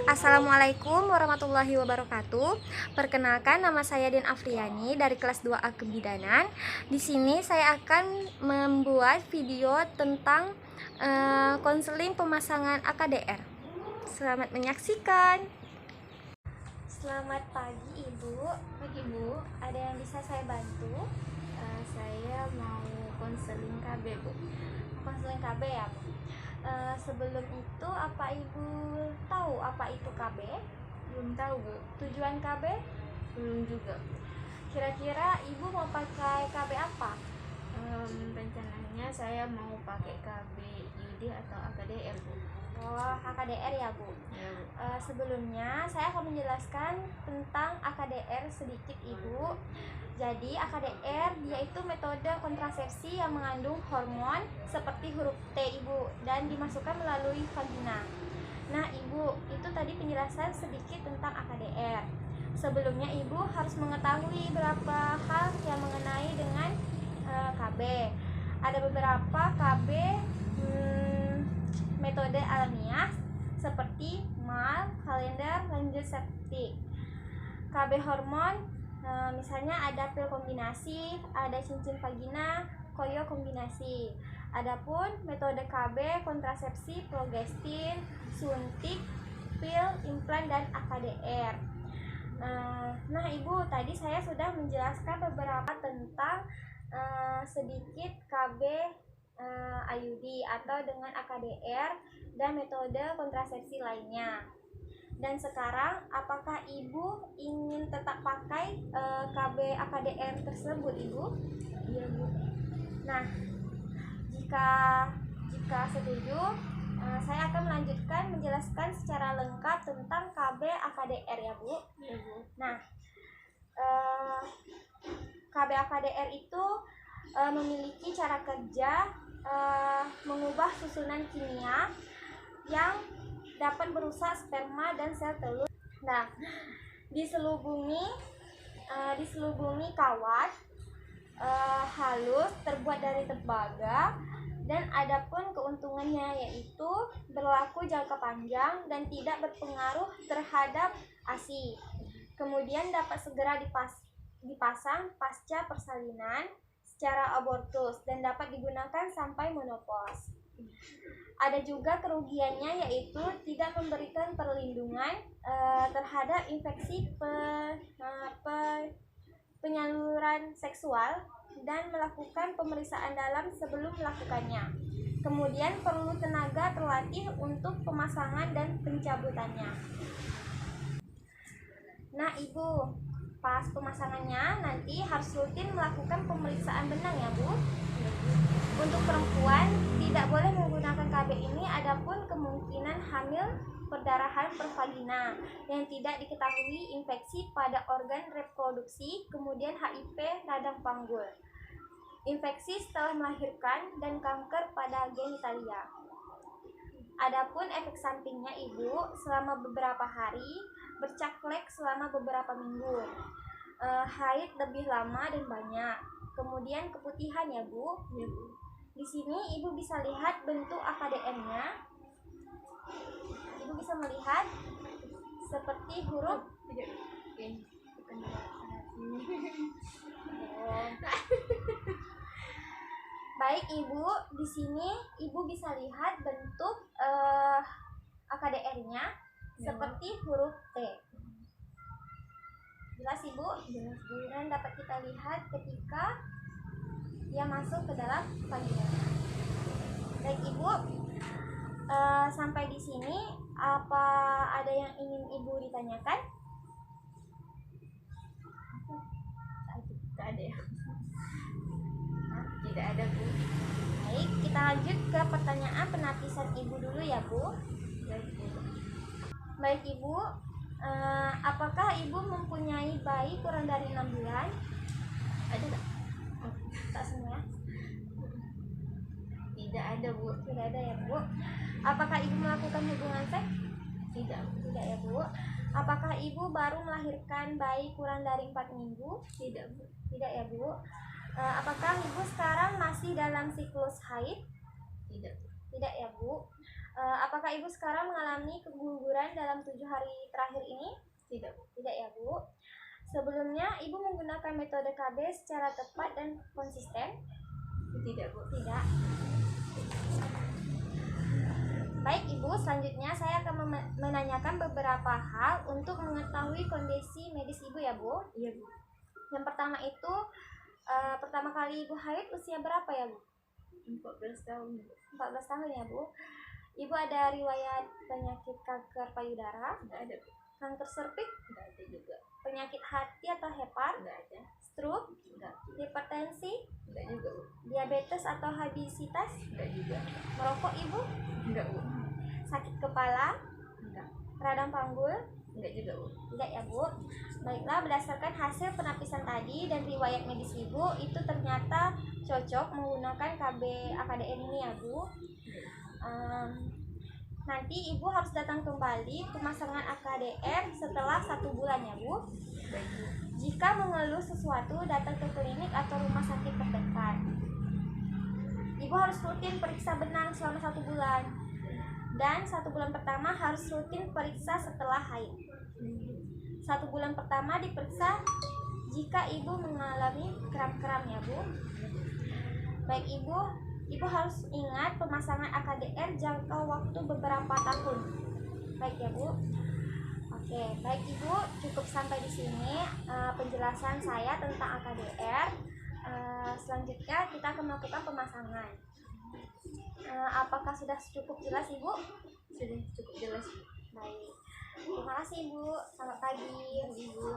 Assalamualaikum warahmatullahi wabarakatuh. Perkenalkan, nama saya Den Afriani dari kelas 2A Kebidanan. Di sini saya akan membuat video tentang konseling pemasangan AKDR. Selamat menyaksikan. Selamat pagi Ibu. Pagi Bu, Ada yang bisa saya bantu? saya mau konseling KB Bu. Konseling KB ya Bu. Sebelum itu, apa Ibu tahu apa itu KB? Belum tahu Bu, Tujuan KB? belum juga. Kira-kira Ibu mau pakai KB apa? Rencananya saya mau pakai KB ID atau AKDR Bu. Oh, AKDR ya Bu. Ya Bu. Sebelumnya saya akan menjelaskan tentang AKDR sedikit Ibu. Jadi AKDR dia itu metode kontrasepsi yang mengandung hormon seperti huruf T Ibu dan dimasukkan melalui vagina. Nah Ibu, itu tadi penjelasan sedikit tentang AKDR. Sebelumnya Ibu harus mengetahui beberapa hal yang mengenai dengan KB. Ada beberapa KB metode alamiah seperti MAL, kalender, lanjut septik. KB hormon misalnya ada pil kombinasi, ada cincin vagina, koyo kombinasi. Adapun metode KB kontrasepsi, progestin, suntik, pil, implan, dan AKDR. Nah Ibu, tadi saya sudah menjelaskan beberapa tentang sedikit KB IUD atau dengan AKDR dan metode kontrasepsi lainnya. Dan sekarang, apakah Ibu ingin tetap pakai KB AKDR tersebut Ibu? Iya Bu. Nah, jika setuju, saya akan melanjutkan menjelaskan secara lengkap tentang KB AKDR ya Bu. Iya Bu. Nah, KB AKDR itu memiliki cara kerja mengubah susunan kimia yang dapat merusak sperma dan sel telur. Nah, diselubungi kawat halus terbuat dari tembaga, dan adapun keuntungannya yaitu berlaku jangka panjang dan tidak berpengaruh terhadap ASI. Kemudian dapat segera dipasang pasca persalinan secara abortus dan dapat digunakan sampai menopause. Ada juga kerugiannya yaitu tidak memberikan perlindungan terhadap infeksi penyaluran seksual dan melakukan pemeriksaan dalam sebelum melakukannya. Kemudian perlu tenaga terlatih untuk pemasangan dan pencabutannya. Nah Ibu, pas pemasangannya nanti harus rutin melakukan pemeriksaan benang ya Bu. Untuk perempuan tidak boleh menggunakan KB ini, adapun kemungkinan hamil perdarahan pervagina yang tidak diketahui, infeksi pada organ reproduksi, kemudian HIV radang panggul, infeksi setelah melahirkan, dan kanker pada genitalia. Adapun efek sampingnya Ibu, selama beberapa hari, bercaklek selama beberapa minggu, haid lebih lama dan banyak, kemudian keputihan ya Bu. Iya Bu. Di sini Ibu bisa lihat bentuk AKDR-nya. Ibu bisa melihat seperti huruf. Ini bukan Baik Ibu, di sini Ibu bisa lihat bentuk AKDR-nya seperti huruf T. Jelas Ibu? Jelas Bu. Dan dapat kita lihat ketika dia masuk ke dalam vagina. Baik Ibu, sampai di sini apa ada yang ingin Ibu ditanyakan? Tidak ada ya? Tidak ada Bu. Baik, kita lanjut ke pertanyaan penapisan Ibu dulu ya Bu. Baik Bu. Baik Ibu, apakah Ibu mempunyai bayi kurang dari 6 bulan? Ada tak? Tak semua. Tidak ada Bu. Tidak ada ya Bu. Apakah Ibu melakukan hubungan seks? Tidak. Tidak ya Bu. Apakah Ibu baru melahirkan bayi kurang dari 4 minggu? Tidak Bu. Tidak ya Bu. Apakah Ibu sekarang masih dalam siklus haid? Tidak. Tidak ya Bu. Apakah Ibu sekarang mengalami keguguran dalam 7 hari terakhir ini? Tidak, Bu. Tidak ya, Bu. Sebelumnya Ibu menggunakan metode KB secara tepat dan konsisten? Tidak, Bu. Tidak. Baik Ibu, selanjutnya saya akan menanyakan beberapa hal untuk mengetahui kondisi medis Ibu ya, Bu. Iya, Bu. Yang pertama itu, pertama kali Ibu haid usia berapa ya, Bu? 14 tahun, Bu. 14 tahun ya, Bu. Ibu ada riwayat penyakit kanker payudara, Tidak ada, Bu. kanker serviks, Tidak ada juga. penyakit hati atau hepar, Tidak ada. stroke, Tidak. hipertensi, Tidak juga, Bu. diabetes atau obesitas, Tidak juga. merokok Ibu, Tidak, Bu. sakit kepala, Tidak. radang panggul, Tidak juga, Bu. tidak ya, Bu. Baiklah, berdasarkan hasil penapisan tadi dan riwayat medis Ibu, itu ternyata cocok menggunakan KB AKDN ini ya, Bu. Nanti Ibu harus datang kembali pemasangan AKDR setelah 1 bulan ya, Bu. Baik, Bu. Jika mengeluh sesuatu, datang ke klinik atau rumah sakit terdekat. Ibu harus rutin periksa benang selama 1 bulan. Dan 1 bulan pertama harus rutin periksa setelah haid. 1 bulan pertama diperiksa jika Ibu mengalami kram-kram ya, Bu. Baik Ibu harus ingat pemasangan AKDR jangka waktu beberapa tahun. Baik ya, Bu. Oke, baik Ibu, cukup sampai di sini penjelasan saya tentang AKDR. Selanjutnya kita akan melakukan pemasangan. Apakah sudah cukup jelas, Ibu? Sudah cukup jelas, Bu. Baik. Terima kasih, Ibu. Selamat pagi. Ibu.